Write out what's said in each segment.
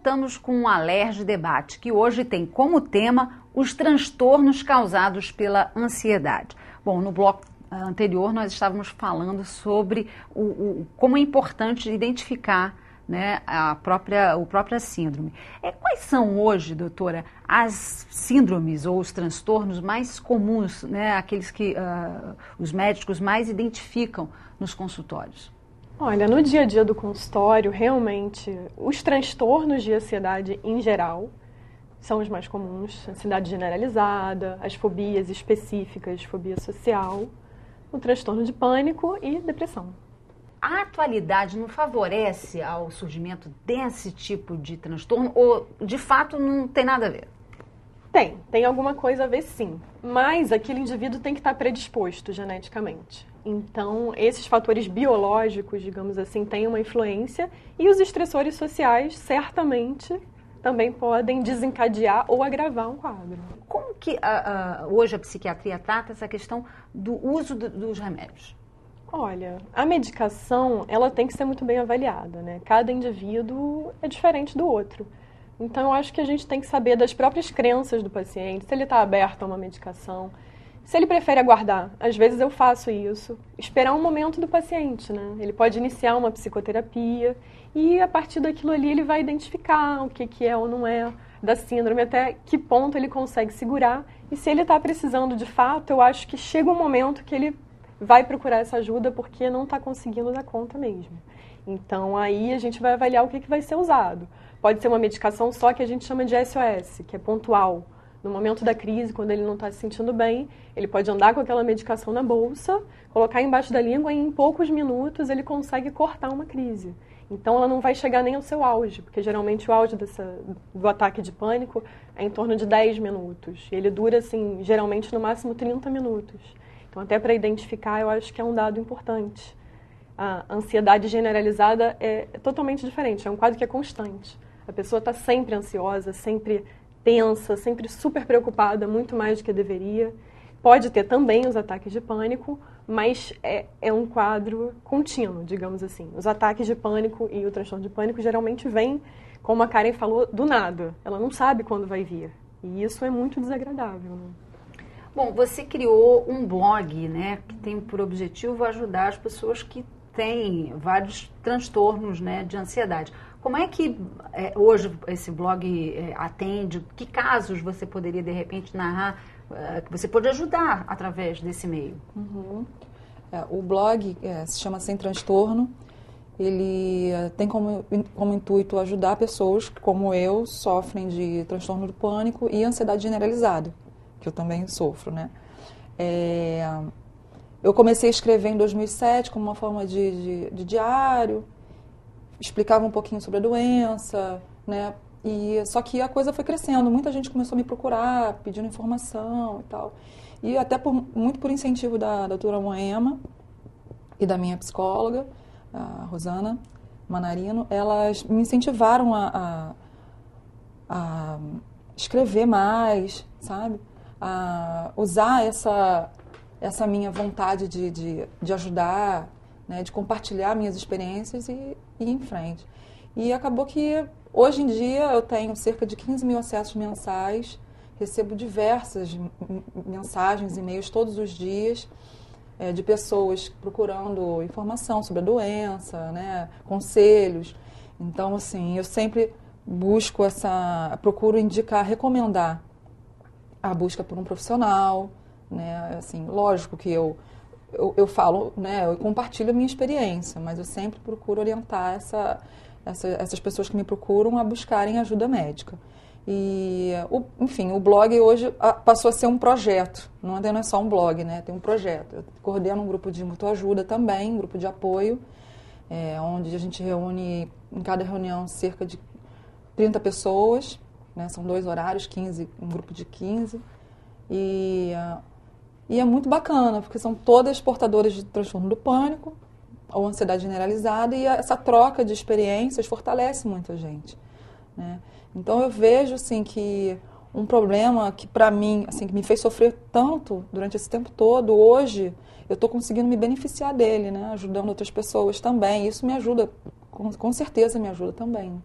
voltamos com um Alerj Debate, que hoje tem como tema os transtornos causados pela ansiedade. Bom, no bloco anterior nós estávamos falando sobre como é importante identificar, né, o própria síndrome. Quais são hoje, doutora, as síndromes ou os transtornos mais comuns, né, aqueles que os médicos mais identificam nos consultórios? Olha, no dia a dia do consultório, realmente, os transtornos de ansiedade em geral são os mais comuns. Ansiedade generalizada, as fobias específicas, fobia social, o transtorno de pânico e depressão. A atualidade não favorece ao surgimento desse tipo de transtorno ou, de fato, não tem nada a ver? Tem alguma coisa a ver sim, mas aquele indivíduo tem que estar predisposto geneticamente. Então, esses fatores biológicos, digamos assim, têm uma influência e os estressores sociais certamente também podem desencadear ou agravar um quadro. Como que hoje a psiquiatria trata essa questão do uso dos remédios? Olha, a medicação, ela tem que ser muito bem avaliada, né? Cada indivíduo é diferente do outro. Então, eu acho que a gente tem que saber das próprias crenças do paciente, se ele está aberto a uma medicação, se ele prefere aguardar. Às vezes eu faço isso, esperar um momento do paciente, né? Ele pode iniciar uma psicoterapia e, a partir daquilo ali, ele vai identificar o que é ou não é da síndrome, até que ponto ele consegue segurar. E se ele está precisando de fato, eu acho que chega um momento que ele vai procurar essa ajuda porque não está conseguindo dar conta mesmo. Então, aí a gente vai avaliar o que vai ser usado. Pode ser uma medicação só que a gente chama de SOS, que é pontual. No momento da crise, quando ele não está se sentindo bem, ele pode andar com aquela medicação na bolsa, colocar embaixo da língua e em poucos minutos ele consegue cortar uma crise. Então ela não vai chegar nem ao seu auge, porque geralmente o auge do ataque de pânico é em torno de 10 minutos. E ele dura, assim, geralmente no máximo 30 minutos. Então até para identificar eu acho que é um dado importante. A ansiedade generalizada é totalmente diferente, é um quadro que é constante. A pessoa está sempre ansiosa, sempre tensa, sempre super preocupada, muito mais do que deveria. Pode ter também os ataques de pânico, mas é um quadro contínuo, digamos assim. Os ataques de pânico e o transtorno de pânico geralmente vêm, como a Karen falou, do nada. Ela não sabe quando vai vir. E isso é muito desagradável, né? Bom, você criou um blog, né, que tem por objetivo ajudar as pessoas que têm vários transtornos, né, de ansiedade. Como é que hoje esse blog atende? Que casos você poderia, de repente, narrar, que você pode ajudar através desse meio? Uhum. O blog se chama Sem Transtorno. Ele tem como intuito ajudar pessoas que, como eu, sofrem de transtorno do pânico e ansiedade generalizada, que eu também sofro, né? Eu comecei a escrever em 2007 como uma forma de diário, explicava um pouquinho sobre a doença, né? Só que a coisa foi crescendo, muita gente começou a me procurar, pedindo informação e tal. E até muito por incentivo da doutora Moema e da minha psicóloga, a Rosana Manarino, elas me incentivaram a escrever mais, sabe? A usar essa minha vontade de ajudar, né? De compartilhar minhas experiências e ir em frente. E acabou que, hoje em dia, eu tenho cerca de 15 mil acessos mensais, recebo diversas mensagens, e-mails todos os dias, de pessoas procurando informação sobre a doença, né, conselhos. Então, assim, eu sempre procuro indicar, recomendar a busca por um profissional, né, assim, lógico que eu falo, né, eu compartilho a minha experiência, mas eu sempre procuro orientar essas pessoas que me procuram a buscarem ajuda médica. E, enfim, o blog hoje passou a ser um projeto, não é só um blog, né? Tem um projeto. Eu coordeno um grupo de mutuajuda também, um grupo de apoio, onde a gente reúne, em cada reunião, cerca de 30 pessoas, né? São 2 horários, um grupo de 15. E é muito bacana, porque são todas portadoras de transtorno do pânico ou ansiedade generalizada, e essa troca de experiências fortalece muito a gente, né? Então eu vejo, assim, que um problema que para mim, assim, que me fez sofrer tanto durante esse tempo todo, hoje eu estou conseguindo me beneficiar dele, né? Ajudando outras pessoas também. Isso me ajuda, com certeza me ajuda também.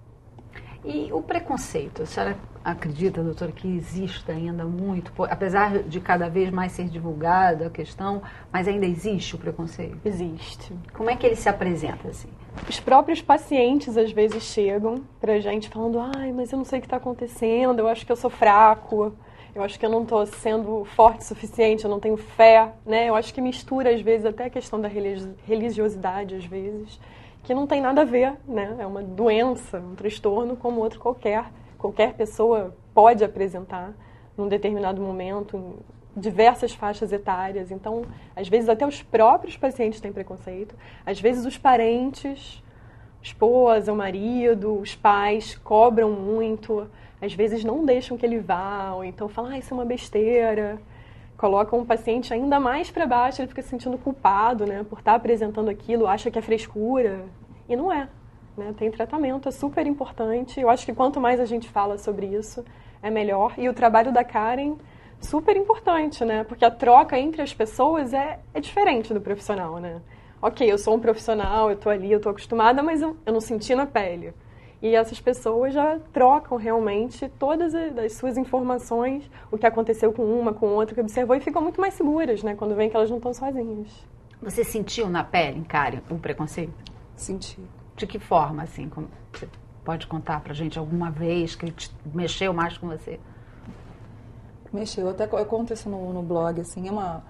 E o preconceito, a senhora acredita, doutora, que existe ainda muito, apesar de cada vez mais ser divulgada a questão, mas ainda existe o preconceito? Existe. Como é que ele se apresenta assim? Os próprios pacientes às vezes chegam pra gente falando, ai, mas eu não sei o que está acontecendo, eu acho que eu sou fraco, eu acho que eu não estou sendo forte o suficiente, eu não tenho fé, né? Eu acho que mistura às vezes até a questão da religiosidade às vezes, que não tem nada a ver, né? É uma doença, um transtorno como outro qualquer. Qualquer pessoa pode apresentar num determinado momento, em diversas faixas etárias. Então, às vezes até os próprios pacientes têm preconceito. Às vezes os parentes, esposa, o marido, os pais cobram muito. Às vezes não deixam que ele vá, ou então falam, isso é uma besteira. Colocam o paciente ainda mais para baixo, ele fica se sentindo culpado, né, por estar apresentando aquilo, acha que é frescura. E não é. Né? Tem tratamento, é super importante. Eu acho que quanto mais a gente fala sobre isso, é melhor. E o trabalho da Karen, super importante, né? Porque a troca entre as pessoas é diferente do profissional, né? Ok, eu sou um profissional, eu tô ali, eu tô acostumada, mas eu não senti na pele. E essas pessoas já trocam realmente todas as suas informações, o que aconteceu com uma, com outra, que observou, e ficam muito mais seguras, né? Quando veem que elas não estão sozinhas. Você sentiu na pele, Karen, o preconceito? Senti. De que forma, assim? Como você pode contar pra gente alguma vez que ele mexeu mais com você? Mexeu. Eu conto isso no blog, assim, é uma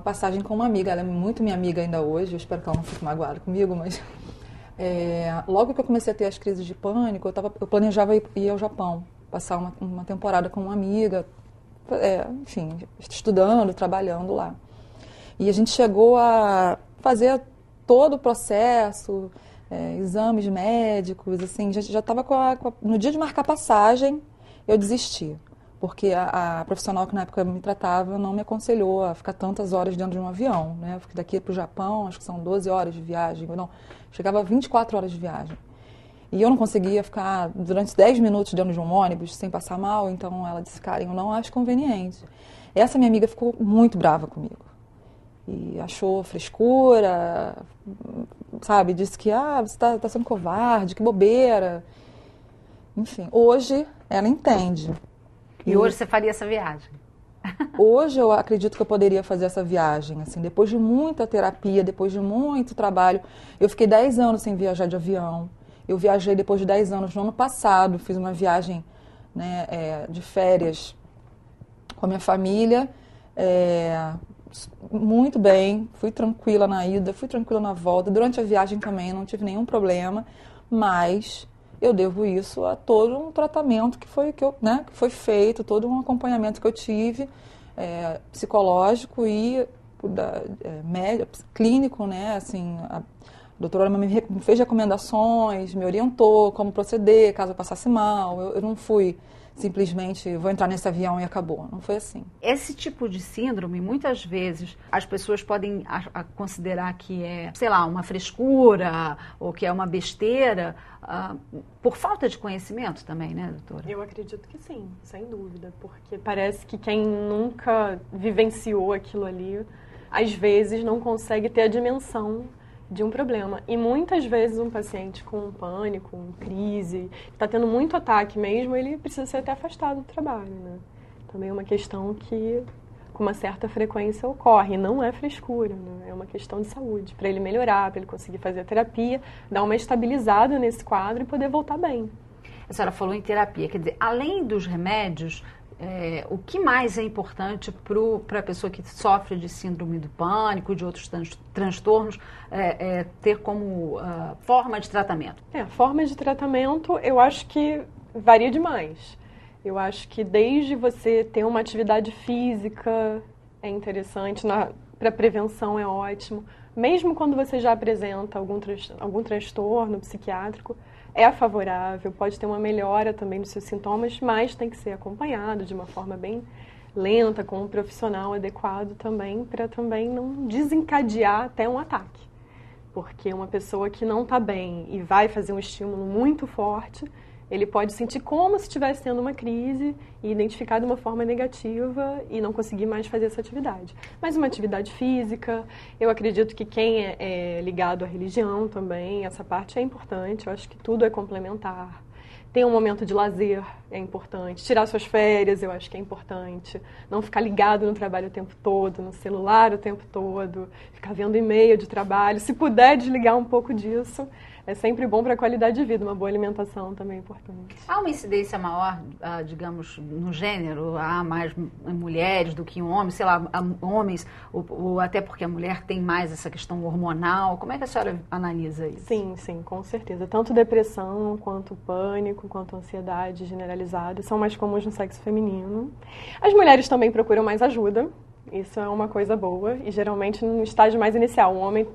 passagem com uma amiga. Ela é muito minha amiga ainda hoje, eu espero que ela não fique magoada comigo, mas... logo que eu comecei a ter as crises de pânico, eu planejava ir ao Japão, passar uma temporada com uma amiga, enfim, estudando, trabalhando lá. E a gente chegou a fazer todo o processo, exames médicos, assim, já estava no dia de marcar passagem, eu desisti. Porque a profissional que na época me tratava não me aconselhou a ficar tantas horas dentro de um avião, né? Eu fiquei daqui para o Japão, acho que são 12 horas de viagem, não, chegava a 24 horas de viagem. E eu não conseguia ficar durante 10 minutos dentro de um ônibus sem passar mal, então ela disse, Karen, eu não acho conveniente. Essa minha amiga ficou muito brava comigo. E achou frescura, sabe? Disse que, você tá sendo covarde, que bobeira. Enfim, hoje ela entende. E hoje você faria essa viagem? Hoje eu acredito que eu poderia fazer essa viagem, assim, depois de muita terapia, depois de muito trabalho. Eu fiquei 10 anos sem viajar de avião. Eu viajei depois de 10 anos no ano passado, fiz uma viagem, né, de férias com a minha família, muito bem, fui tranquila na ida, fui tranquila na volta. Durante a viagem também não tive nenhum problema, mas eu devo isso a todo um tratamento que foi feito, todo um acompanhamento que eu tive, psicológico e clínico, né? Assim, a doutora me fez recomendações, me orientou como proceder caso eu passasse mal. Eu não fui simplesmente vou entrar nesse avião e acabou. Não foi assim. Esse tipo de síndrome, muitas vezes, as pessoas podem considerar que é, sei lá, uma frescura ou que é uma besteira, por falta de conhecimento também, né, doutora? Eu acredito que sim, sem dúvida, porque parece que quem nunca vivenciou aquilo ali, às vezes não consegue ter a dimensão de um problema. E muitas vezes um paciente com pânico, com crise, que está tendo muito ataque mesmo, ele precisa ser até afastado do trabalho, né? Também é uma questão que com uma certa frequência ocorre, e não é frescura, né? É uma questão de saúde, para ele melhorar, para ele conseguir fazer a terapia, dar uma estabilizada nesse quadro e poder voltar bem. A senhora falou em terapia, quer dizer, além dos remédios, o que mais é importante para a pessoa que sofre de síndrome do pânico, de outros transtornos, ter como forma de tratamento? A forma de tratamento, eu acho que varia demais. Eu acho que desde você ter uma atividade física é interessante, para prevenção é ótimo. Mesmo quando você já apresenta algum transtorno psiquiátrico, é favorável, pode ter uma melhora também dos seus sintomas, mas tem que ser acompanhado de uma forma bem lenta, com um profissional adequado também, para também não desencadear até um ataque. Porque uma pessoa que não está bem e vai fazer um estímulo muito forte, ele pode sentir como se estivesse tendo uma crise e identificar de uma forma negativa e não conseguir mais fazer essa atividade. Mas uma atividade física, eu acredito que quem é ligado à religião também, essa parte é importante, eu acho que tudo é complementar. Ter um momento de lazer é importante. Tirar suas férias, eu acho que é importante. Não ficar ligado no trabalho o tempo todo, no celular o tempo todo, ficar vendo e-mail de trabalho. Se puder desligar um pouco disso, é sempre bom para a qualidade de vida. Uma boa alimentação também é importante. Há uma incidência maior, digamos, no gênero? Há mais mulheres do que homens? Sei lá, homens, ou até porque a mulher tem mais essa questão hormonal. Como é que a senhora analisa isso? Sim, sim, com certeza. Tanto depressão, quanto pânico, quanto ansiedade generalizada são mais comuns no sexo feminino. As mulheres também procuram mais ajuda. Isso é uma coisa boa. E geralmente no estágio mais inicial. O homem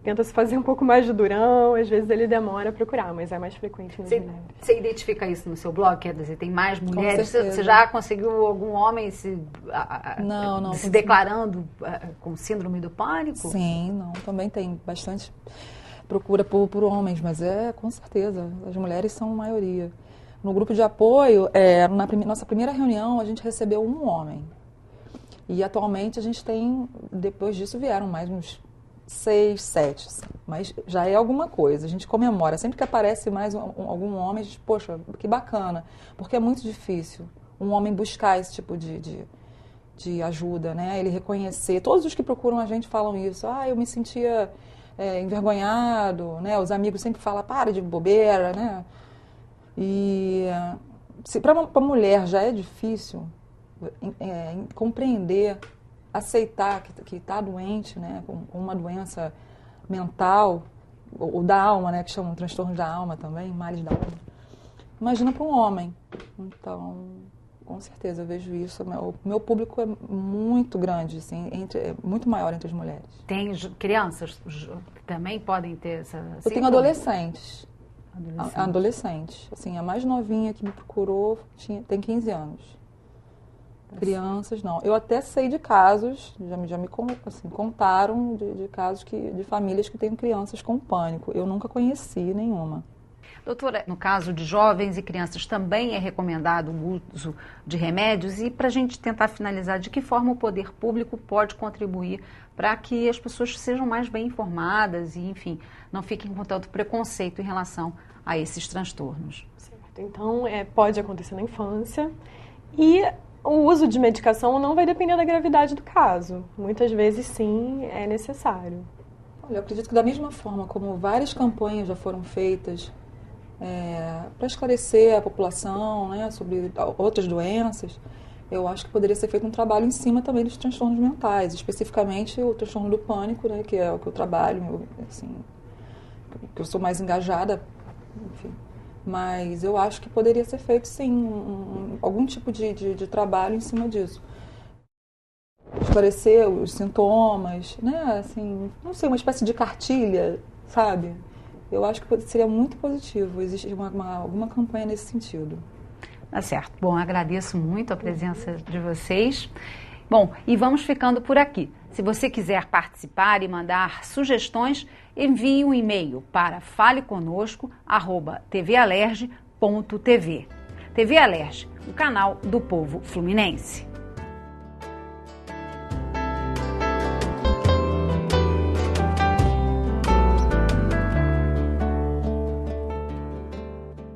tenta se fazer um pouco mais de durão, às vezes ele demora a procurar, mas é mais frequente nas mulheres. Você identifica isso no seu blog? Quer dizer, tem mais mulheres? certeza. Você já conseguiu algum homem Não, se declarando com síndrome do pânico? Sim, não. Também tem bastante procura por homens, mas com certeza, as mulheres são a maioria. No grupo de apoio, nossa primeira reunião, a gente recebeu um homem. E atualmente a gente tem, depois disso vieram mais uns 6, 7, mas já é alguma coisa, a gente comemora. Sempre que aparece mais algum homem, a gente, poxa, que bacana, porque é muito difícil um homem buscar esse tipo de ajuda, né? Ele reconhecer, todos os que procuram a gente falam isso, eu me sentia envergonhado, né? Os amigos sempre falam, para de bobeira, né? E se para uma mulher já é difícil compreender, aceitar que está doente, né, com uma doença mental, ou da alma, né, que chamam transtorno da alma também, males da alma. Imagina para um homem. Então, com certeza, eu vejo isso. O meu público é muito grande, assim, é muito maior entre as mulheres. Tem crianças que também podem ter essa síndrome? Eu tenho adolescentes. Adolescentes. Assim, a mais novinha que me procurou tem 15 anos. Crianças, não. Eu até sei de casos, já me contaram de casos de famílias que têm crianças com pânico. Eu nunca conheci nenhuma. Doutora, no caso de jovens e crianças, também é recomendado o uso de remédios? E para a gente tentar finalizar, de que forma o poder público pode contribuir para que as pessoas sejam mais bem informadas e, enfim, não fiquem com tanto preconceito em relação a esses transtornos? Certo. Então, pode acontecer na infância e o uso de medicação não vai depender da gravidade do caso. Muitas vezes, sim, é necessário. Olha, eu acredito que da mesma forma como várias campanhas já foram feitas para esclarecer a população, né, sobre outras doenças, eu acho que poderia ser feito um trabalho em cima também dos transtornos mentais, especificamente o transtorno do pânico, né, que é o que eu trabalho, assim, que eu sou mais engajada, enfim. Mas eu acho que poderia ser feito, sim, algum tipo de trabalho em cima disso. Esclarecer os sintomas, né? Assim, não sei, uma espécie de cartilha, sabe? Eu acho que seria muito positivo. Existe alguma campanha nesse sentido. Tá certo. Bom, agradeço muito a presença de vocês. Bom, e vamos ficando por aqui. Se você quiser participar e mandar sugestões, envie um e-mail para faleconosco@tvalerj.tv. TV Alerj, o canal do povo fluminense.